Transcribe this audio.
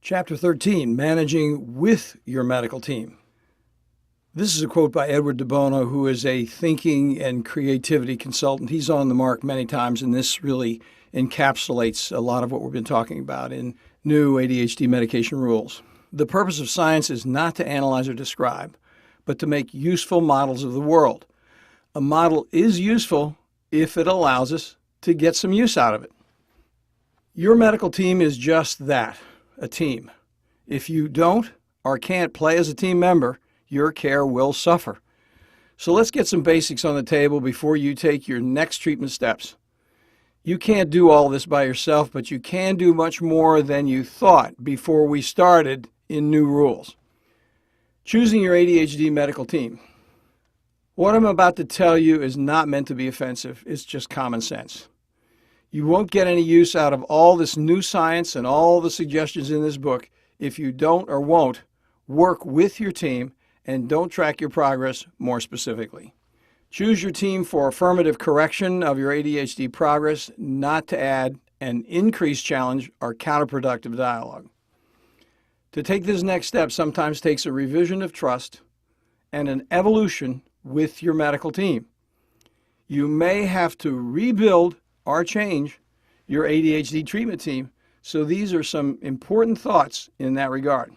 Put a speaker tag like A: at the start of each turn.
A: Chapter 13, Managing with Your Medical Team. This is a quote by Edward de Bono, who is a thinking and creativity consultant. He's on the mark many times, and this really encapsulates a lot of what we've been talking about in new ADHD medication rules. The purpose of science is not to analyze or describe, but to make useful models of the world. A model is useful if it allows us to get some use out of it. Your medical team is just that, a team. If you don't or can't play as a team member, your care will suffer. So let's get some basics on the table before you take your next treatment steps. You can't do all this by yourself, but you can do much more than you thought before we started in new rules. Choosing your ADHD medical team. What I'm about to tell you is not meant to be offensive. It's just common sense. You won't get any use out of all this new science and all the suggestions in this book if you don't or won't work with your team and don't track your progress more specifically. Choose your team for affirmative correction of your ADHD progress, not to add an increased challenge or counterproductive dialogue. To take this next step sometimes takes a revision of trust and an evolution with your medical team. You may have to rebuild or change your ADHD treatment team, so these are some important thoughts in that regard.